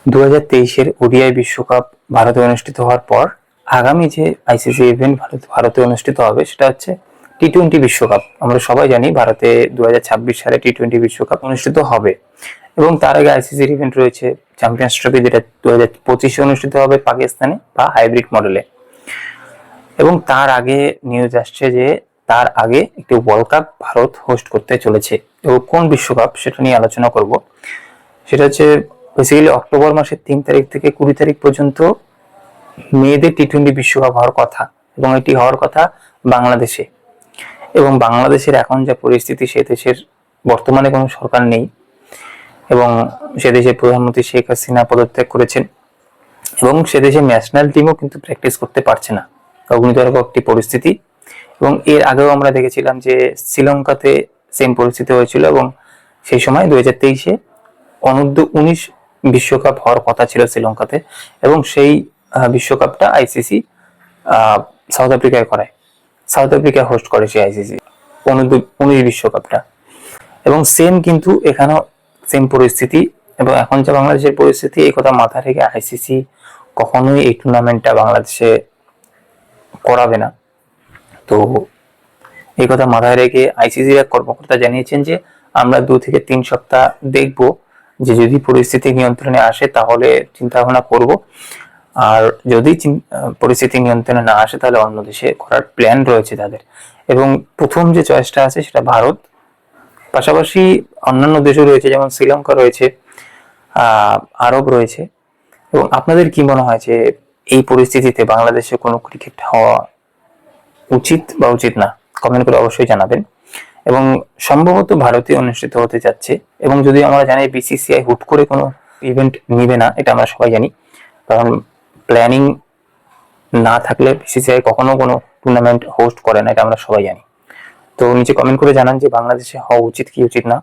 2023-এর ODI বিশ্বকাপ ভারতে অনুষ্ঠিত হওয়ার পর আগামী যে আইসিসি ইভেন্ট ভারতে অনুষ্ঠিত হবে সেটা হচ্ছে টি-20 বিশ্বকাপ। আমরা সবাই জানি ভারতে 2026 সালে টি-20 বিশ্বকাপ অনুষ্ঠিত হবে এবং তার আগে আইসিসির ইভেন্ট রয়েছে চ্যাম্পিয়ন্স ট্রফি, যেটা 2025-এ অনুষ্ঠিত হবে পাকিস্তানে বা হাইব্রিড মডেলে। এবং তার আগে নিউজ আসছে যে তার আগে একটি ওয়ার্ল্ড কাপ ভারত হোস্ট করতে চলেছে। এবং কোন বিশ্বকাপ সেটা নিয়ে আলোচনা করব। সেটা হচ্ছে বেসিক্যালি অক্টোবর মাসের 3 তারিখ থেকে 20 তারিখ পর্যন্ত মেয়েদের টি-20 বিশ্বকাপ হওয়ার কথা, এবং এটি হওয়ার কথা বাংলাদেশে। এবং বাংলাদেশের এখন যা পরিস্থিতি, সে দেশের বর্তমানে কোনো সরকার নেই এবং সে দেশের প্রধানমন্ত্রী শেখ হাসিনা পদত্যাগ করেছেন এবং সে দেশের ন্যাশনাল টিমও কিন্তু প্র্যাকটিস করতে পারছে না। অগ্নিতর একটি পরিস্থিতি। এবং এর আগেও আমরা দেখেছিলাম যে শ্রীলঙ্কাতে সেম পরিস্থিতি হয়েছিল এবং সেই সময় 2023-এ অনূর্ধ্ব-19 বিশ্বকাপ হওয়ার কথা ছিল শ্রীলঙ্কাতে, এবং সেই বিশ্বকাপটা আইসিসি সাউথ আফ্রিকায় করায়। সাউথ আফ্রিকা হোস্ট করে সেই আইসিসি অনূর্ধ্ব-19 বিশ্বকাপটা। এবং সেম কিন্তু এখানেও সেম পরিস্থিতি। এবং এখন যে বাংলাদেশের পরিস্থিতি, এই কথা মাথায় রেখে আইসিসি কখনোই এই টুর্নামেন্টটা বাংলাদেশে করাবে না। তো এই কথা মাথায় রেখে আইসিসির এক কর্মকর্তা জানিয়েছেন যে আমরা 2 থেকে 3 সপ্তাহ দেখব, যে যদি পরিস্থিতি নিয়ন্ত্রণে আসে তাহলে চিন্তা ভাবনা করব, আর যদি পরিস্থিতি নিয়ন্ত্রণে না আসে তাহলে অন্য দেশে করার প্ল্যান রয়েছে তাদের। এবং প্রথম যে চয়েসটা আছে সেটা ভারত, পাশাপাশি অন্যান্য দেশও রয়েছে, যেমন শ্রীলঙ্কা রয়েছে, আরব রয়েছে। এবং আপনাদের কি মনে হয় যে এই পরিস্থিতিতে বাংলাদেশে কোনো ক্রিকেট হওয়া উচিত বা উচিত না? কমেন্ট করে অবশ্যই জানাবেন। এবং সম্ভবত ভারতে অনুষ্ঠিত হতে যাচ্ছে, এবং যদি আমরা জানি বিসিসিআই হুট করে কোনো ইভেন্ট নিবে না, এটা আমরা সবাই জানি, কারণ প্ল্যানিং না থাকলে বিসিসিআই কখনো কোনো টুর্নামেন্ট হোস্ট করে না, এটা আমরা সবাই জানি। তো নিচে কমেন্ট করে জানান যে বাংলাদেশে হওয়া উচিত কি উচিত না।